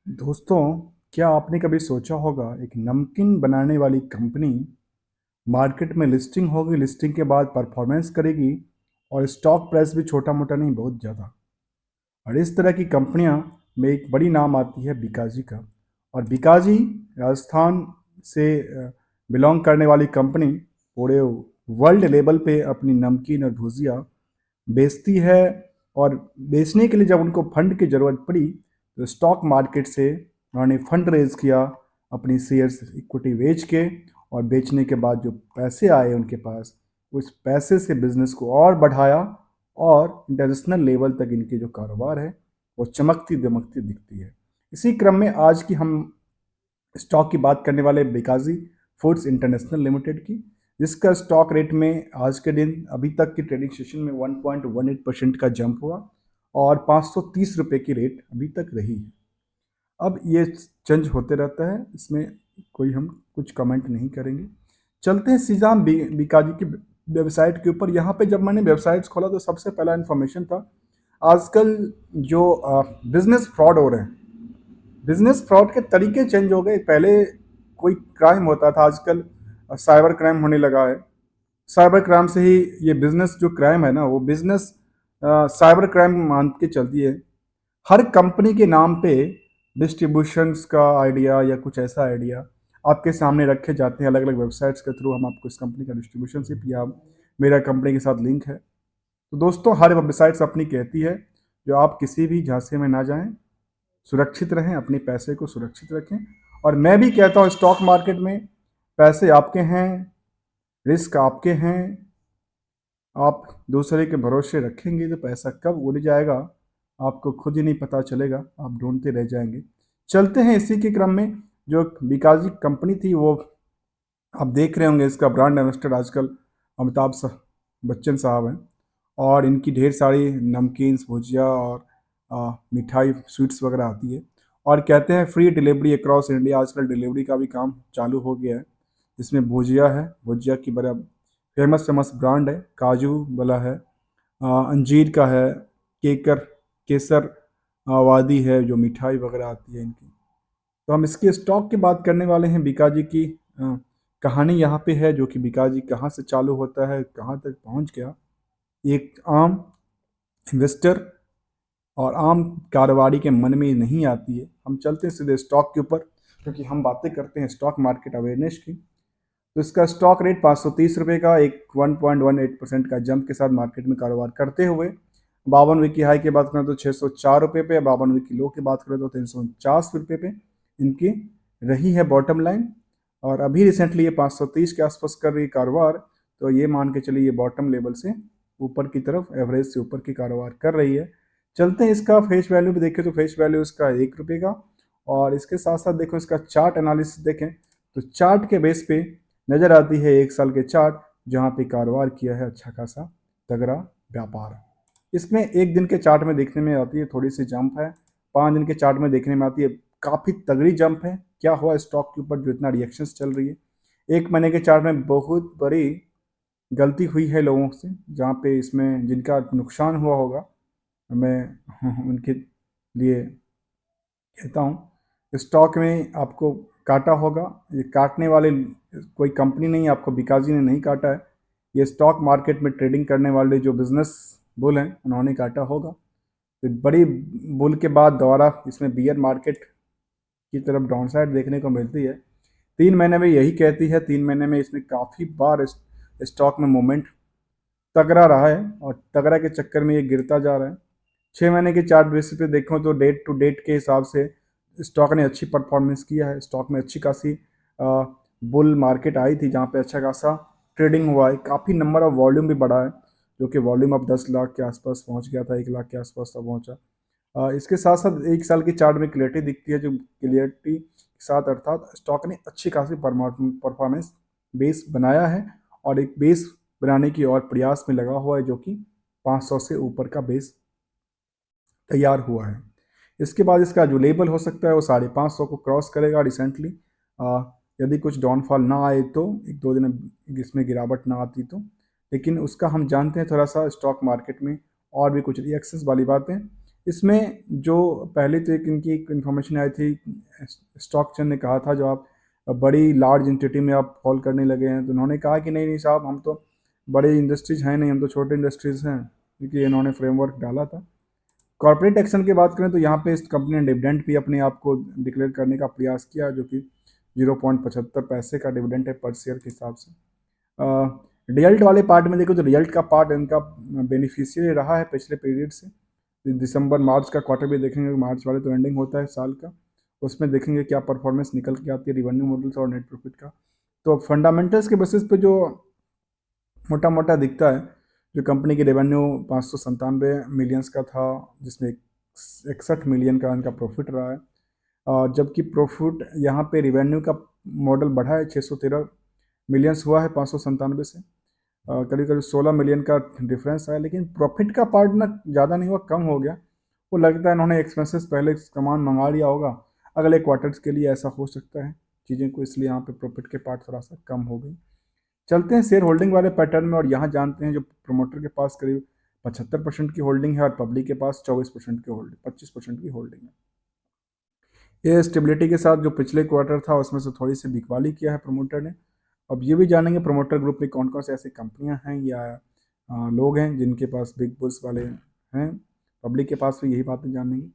दोस्तों, क्या आपने कभी सोचा होगा एक नमकीन बनाने वाली कंपनी मार्केट में लिस्टिंग होगी, लिस्टिंग के बाद परफॉर्मेंस करेगी और स्टॉक प्राइस भी छोटा मोटा नहीं बहुत ज़्यादा। और इस तरह की कंपनियां में एक बड़ी नाम आती है बीकाजी का। और बीकाजी राजस्थान से बिलोंग करने वाली कंपनी पूरे वर्ल्ड लेवल पे अपनी नमकीन और भुजिया बेचती है। और बेचने के लिए जब उनको फंड की ज़रूरत पड़ी तो स्टॉक मार्केट से उन्होंने फंड रेज किया, अपनी शेयर्स इक्विटी बेच के। और बेचने के बाद जो पैसे आए उनके पास, उस पैसे से बिजनेस को और बढ़ाया और इंटरनेशनल लेवल तक इनके जो कारोबार है वो चमकती दमकती दिखती है। इसी क्रम में आज की हम स्टॉक की बात करने वाले बीकाजी फूड्स इंटरनेशनल लिमिटेड की, जिसका स्टॉक रेट में आज के दिन अभी तक की ट्रेडिंग सेशन में 1.18% का जंप हुआ और 530 रुपये की रेट अभी तक रही है। अब ये चेंज होते रहता है, इसमें कोई हम कुछ कमेंट नहीं करेंगे। चलते हैं सीधा हम बीकाजी की वेबसाइट के ऊपर। यहाँ पे जब मैंने वेबसाइट्स खोला तो सबसे पहला इन्फॉर्मेशन था आजकल जो बिजनेस फ्रॉड हो रहे हैं। बिजनेस फ्रॉड के तरीके चेंज हो गए। पहले कोई क्राइम होता था, आजकल साइबर क्राइम होने लगा है। साइबर क्राइम से ही ये बिजनेस जो क्राइम है ना, वो बिजनेस साइबर क्राइम मान के चलती है। हर कंपनी के नाम पे डिस्ट्रीब्यूशंस का आइडिया या कुछ ऐसा आइडिया आपके सामने रखे जाते हैं अलग अलग वेबसाइट्स के थ्रू। हम आपको इस कंपनी का डिस्ट्रीब्यूशनशिप या मेरा कंपनी के साथ लिंक है। तो दोस्तों, हर वेबसाइट्स अपनी कहती है जो आप किसी भी झांसे में ना जाएं, सुरक्षित रहें, अपने पैसे को सुरक्षित रखें। और मैं भी कहता हूँ स्टॉक मार्केट में पैसे आपके हैं, रिस्क आपके हैं। आप दूसरे के भरोसे रखेंगे तो पैसा कब उड़ जाएगा आपको खुद ही नहीं पता चलेगा, आप ढूंढते रह जाएंगे। चलते हैं इसी के क्रम में। जो बीकाजी कंपनी थी वो आप देख रहे होंगे, इसका ब्रांड एम्बेसडर आजकल बच्चन साहब हैं। और इनकी ढेर सारी नमकीन्स, भुजिया और मिठाई, स्वीट्स वगैरह आती है। और कहते हैं फ्री डिलीवरी अक्रॉस इंडिया। आजकल डिलीवरी का भी काम चालू हो गया है। इसमें भुजिया है, भुजिया की बड़ा फेमस फेमस ब्रांड है। काजू वाला है, अंजीर का है, केकर केसर वादी है, जो मिठाई वगैरह आती है इनकी। तो हम इसके स्टॉक की बात करने वाले हैं। बीकाजी की कहानी यहाँ पे है, जो कि बीकाजी कहाँ से चालू होता है, कहाँ तक पहुँच गया। एक आम इन्वेस्टर और आम कारोबारी के मन में नहीं आती है। हम चलते हैं सीधे स्टॉक के ऊपर, क्योंकि हम बातें करते हैं स्टॉक मार्केट अवेयरनेस की। तो इसका स्टॉक रेट 530 रुपये का एक 1.18% का जंप के साथ मार्केट में कारोबार करते हुए 52 वीक की हाई की बात करें तो 604 रुपये पे, 52 वीक की लो की बात करें तो 349 रुपये पे इनकी रही है बॉटम लाइन। और अभी रिसेंटली ये 530 के आसपास कर रही है कारोबार। तो ये मान के चलिए ये बॉटम लेवल से ऊपर की तरफ, एवरेज से ऊपर की कारोबार कर रही है। चलते हैं इसका फेस वैल्यू भी देखें तो फेस वैल्यू इसका 1 रुपये का। और इसके साथ साथ देखो इसका चार्ट एनालिसिस देखें तो चार्ट के बेस पे नज़र आती है 1 साल के चार्ट, जहाँ पे कारोबार किया है अच्छा खासा तगड़ा व्यापार। इसमें एक दिन के चार्ट में देखने में आती है थोड़ी सी जंप है, 5 दिन के चार्ट में देखने में आती है काफ़ी तगड़ी जंप है। क्या हुआ स्टॉक के ऊपर जो इतना रिएक्शंस चल रही है? 1 महीने के चार्ट में बहुत बड़ी गलती हुई है लोगों से, जहाँ पे इसमें जिनका नुकसान हुआ होगा मैं उनके लिए कहता हूँ स्टॉक में आपको काटा होगा। ये काटने वाले कोई कंपनी नहीं, आपको बीकाजी ने नहीं काटा है। ये स्टॉक मार्केट में ट्रेडिंग करने वाले जो बिजनेस बुल हैं उन्होंने काटा होगा। तो बड़ी बुल के बाद दोबारा इसमें बियर मार्केट की तरफ डाउन साइड देखने को मिलती है। 3 महीने में यही कहती है, 3 महीने में इसमें काफ़ी बार स्टॉक में मूवमेंट तगड़ा रहा है और तगड़ा के चक्कर में ये गिरता जा रहा है। 6 महीने के चार्ट बेसिस पे देखो तो डेट टू डेट के हिसाब से स्टॉक ने अच्छी परफॉर्मेंस किया है। स्टॉक में अच्छी खासी बुल मार्केट आई थी, जहाँ पे अच्छा खासा ट्रेडिंग हुआ है, काफ़ी नंबर ऑफ वॉल्यूम भी बढ़ा है, जो कि वॉल्यूम अब 10 लाख के आसपास पहुँच गया था, 1 लाख के आसपास तक पहुँचा। इसके साथ साथ 1 साल की चार्ट में क्लियरिटी दिखती है, जो क्लियरिटी के साथ अर्थात स्टॉक ने अच्छी खासी परफॉर्मेंस बेस बनाया है और एक बेस बनाने की और प्रयास में लगा हुआ है, जो कि 500 से ऊपर का बेस तैयार हुआ है। इसके बाद इसका जो लेवल हो सकता है वो 550 को क्रॉस करेगा रिसेंटली, यदि कुछ डाउनफॉल ना आए तो, 1-2 दिन इसमें गिरावट ना आती तो। लेकिन उसका हम जानते हैं थोड़ा सा स्टॉक मार्केट में और भी कुछ रिएक्शंस वाली बातें। इसमें जो पहले तो एक इनकी इन्फॉर्मेशन आई थी, स्टॉक चंद ने कहा था जो आप बड़ी लार्ज एंटिटी में आप फॉल करने लगे हैं, तो उन्होंने कहा कि नहीं नहीं साहब, हम तो बड़े इंडस्ट्रीज हैं नहीं, हम तो छोटे इंडस्ट्रीज हैं, क्योंकि इन्होंने फ्रेमवर्क डाला था। कॉर्पोरेट एक्शन की बात करें तो यहाँ पे इस कंपनी ने डिविडेंड भी अपने आप को डिक्लेयर करने का प्रयास किया, जो कि 0.75 पैसे का डिविडेंड है पर शेयर के हिसाब से। रिजल्ट वाले पार्ट में देखो तो रिजल्ट का पार्ट इनका बेनिफिशियरी रहा है पिछले पीरियड से। दिसंबर मार्च का क्वार्टर भी देखेंगे, मार्च वाले तो एंडिंग होता है साल का, उसमें देखेंगे क्या परफॉर्मेंस निकल के आती है रिवेन्यू मॉडल्स और नेट प्रॉफिट का। तो फंडामेंटल्स के बेसिस पे जो मोटा मोटा दिखता है, जो कंपनी की रेवेन्यू 597 मिलियंस का था, जिसमें 61 मिलियन का इनका प्रॉफिट रहा है, और जबकि प्रॉफिट यहाँ पे रिवेन्यू का मॉडल बढ़ा है, 613 मिलियंस हुआ है 597 से, करीब करीब 16 मिलियन का डिफरेंस है। लेकिन प्रॉफिट का पार्ट ना ज़्यादा नहीं हुआ, कम हो गया। वो लगता है इन्होंने एक्सपेंसेस पहले सामान मंगा लिया होगा, अगले क्वार्टर्स के लिए ऐसा हो सकता है चीज़ें को, इसलिए यहाँ पे प्रॉफिट के पार्ट थोड़ा सा कम हो गई। चलते हैं शेयर होल्डिंग वाले पैटर्न में, और यहाँ जानते हैं जो प्रमोटर के पास करीब 75% की होल्डिंग है और पब्लिक के पास 24% की होल्डिंग, 25% की होल्डिंग है। ये स्टेबिलिटी के साथ जो पिछले क्वार्टर था उसमें से थोड़ी सी बिकवाली किया है प्रमोटर ने। अब ये भी जानेंगे प्रमोटर ग्रुप में कौन कौन से ऐसी कंपनियां हैं या लोग हैं जिनके पास बिग बुल्स वाले हैं। पब्लिक के पास भी यही बातें जानेंगे।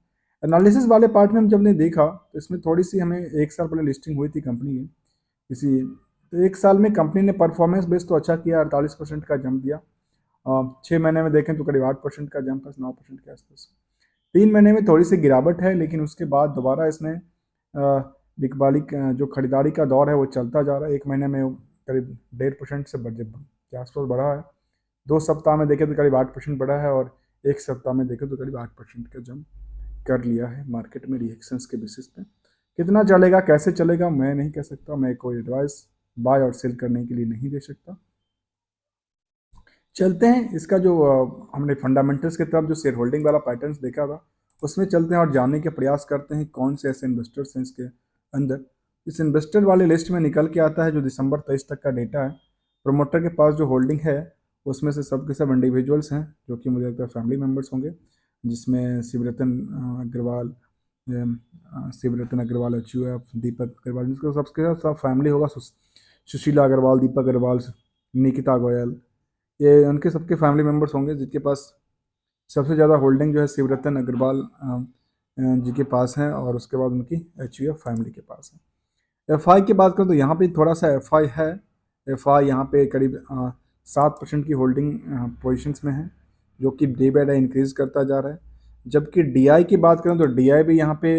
एनालिसिस वाले पार्ट में हम जब ने देखा तो इसमें थोड़ी सी हमें एक साल पहले लिस्टिंग हुई थी कंपनी की इसी, तो एक साल में कंपनी ने परफॉर्मेंस बेस तो अच्छा किया, 48% का जंप दिया। 6 महीने में देखें तो करीब 8% का जंप है, 9% के आसपास। 3 महीने में थोड़ी सी गिरावट है, लेकिन उसके बाद दोबारा इसमें बिकवाली जो खरीदारी का दौर है वो चलता जा रहा है। 1 महीने में करीब 1.5% से बजट के आसपास बढ़ा है। 2 सप्ताह में देखें तो करीब 8% बढ़ा है, और 1 सप्ताह में देखें तो करीब 8% का जंप कर लिया है मार्केट में रिएक्शंस के बेसिस पे। कितना चलेगा कैसे चलेगा मैं नहीं कह सकता, मैं कोई एडवाइस बाय और सेल करने के लिए नहीं दे सकता। चलते हैं इसका जो हमने फंडामेंटल्स की तरफ जो शेयर होल्डिंग वाला पैटर्न्स देखा था उसमें चलते हैं और जानने के प्रयास करते हैं कौन से ऐसे इन्वेस्टर्स हैं इसके अंदर। इस इन्वेस्टर वाले लिस्ट में निकल के आता है जो दिसंबर 23 तक का डेटा है। प्रमोटर के पास जो होल्डिंग है उसमें से सब के सब इंडिविजुअल्स हैं, जो कि मुझे लगता है फैमिली मेम्बर्स होंगे, जिसमें शिवरतन अग्रवाल, शिवरतन अग्रवाल, HUF, दीपक अग्रवाल, जिसको सबके सब फैमिली होगा। सुशीला अग्रवाल, दीपक अग्रवाल, निकिता गोयल, ये उनके सबके फैमिली मेम्बर्स होंगे, जिनके पास सबसे ज़्यादा होल्डिंग जो है शिवरतन अग्रवाल जी के पास है, और उसके बाद उनकी HUF फैमिली के पास है। FI की बात करें तो यहाँ पे थोड़ा सा FI है। FI यहाँ पे करीब 7% की होल्डिंग पोजीशंस में है, जो कि डे बाय डे इंक्रीज करता जा रहा है। जबकि DI की बात करें तो DI भी यहाँ पे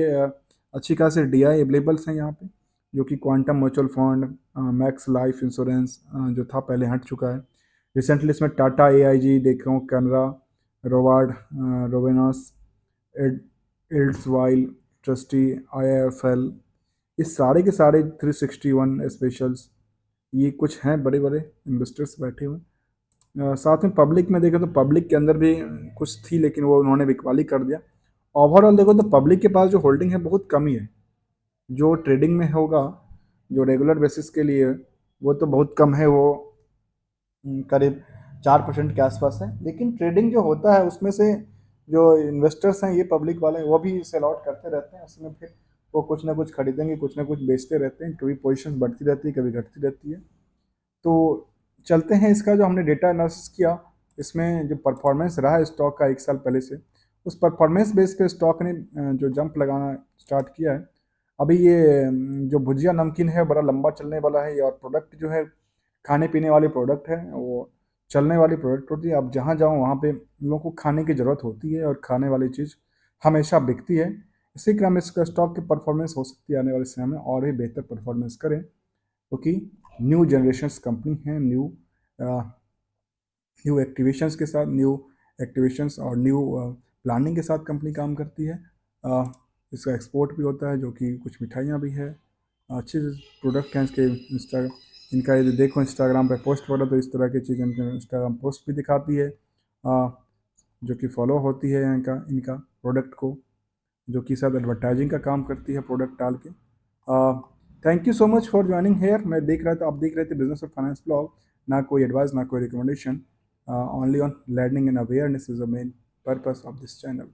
अच्छी खासी DI अवेलेबल्स हैं यहाँ पे, जो कि quantum mutual fund, max life insurance जो था पहले हट चुका है। रिसेंटली इसमें टाटा AIG देख रहा हूँ, कैनरा, रोवार्ड, रोवेनस, इल्ड्सवाइल, ट्रस्टी, IIFL, ये सारे के सारे 361 स्पेशल्स, ये कुछ हैं बड़े बड़े इन्वेस्टर्स बैठे हुए। साथ में पब्लिक में देखें तो पब्लिक के अंदर भी कुछ थी, लेकिन वो उन्होंने बिकवाली कर दिया। ओवरऑल देखो तो पब्लिक के पास जो होल्डिंग है बहुत कम ही है। जो ट्रेडिंग में होगा, जो रेगुलर बेसिस के लिए, वो तो बहुत कम है, वो करीब 4% के आसपास है। लेकिन ट्रेडिंग जो होता है उसमें से जो इन्वेस्टर्स हैं ये पब्लिक वाले, वो भी सेल आउट करते रहते हैं, उसमें फिर वो कुछ ना कुछ खरीदेंगे, कुछ ना कुछ बेचते रहते हैं, कभी पोजीशंस बढ़ती रहती है, कभी घटती रहती है। तो चलते हैं इसका जो हमने डेटा एनालिसिस किया, इसमें जो परफॉर्मेंस रहा है स्टॉक का एक साल पहले से, उस परफॉर्मेंस बेस पे स्टॉक ने जो जंप लगाना स्टार्ट किया है। अभी ये जो भुजिया नमकीन है बड़ा लंबा चलने वाला है, और प्रोडक्ट जो है खाने पीने वाली प्रोडक्ट है, वो चलने वाली प्रोडक्ट होती है। आप जहाँ जाओ वहाँ पे लोगों को खाने की ज़रूरत होती है, और खाने वाली चीज़ हमेशा बिकती है। इसी क्रम में इसका स्टॉक की परफॉर्मेंस हो सकती है आने वाले समय में और भी बेहतर परफॉर्मेंस करें, क्योंकि न्यू जनरेशन्स कंपनी है, न्यू एक्टिवेशंस के साथ, न्यू एक्टिवेशंस और न्यू प्लानिंग के साथ कंपनी काम करती है। इसका एक्सपोर्ट भी होता है, जो कि कुछ मिठाइयाँ भी है, अच्छे प्रोडक्ट हैं इसके। इनका यदि देखो इंस्टाग्राम पे पोस्ट पड़ो तो इस तरह की चीज़ें इनके इंस्टाग्राम पोस्ट भी दिखाती है, जो कि फॉलो होती है इनका इनका प्रोडक्ट को, जो कि शायद एडवर्टाइजिंग का काम करती है प्रोडक्ट डाल के। Thank you so much for joining here. मैं देख रहा था, आप देख रहे थे बिजनेस और फाइनेंस ब्लॉग। ना कोई एडवाइस, ना कोई recommendation, only on learning and awareness is the main purpose of this channel.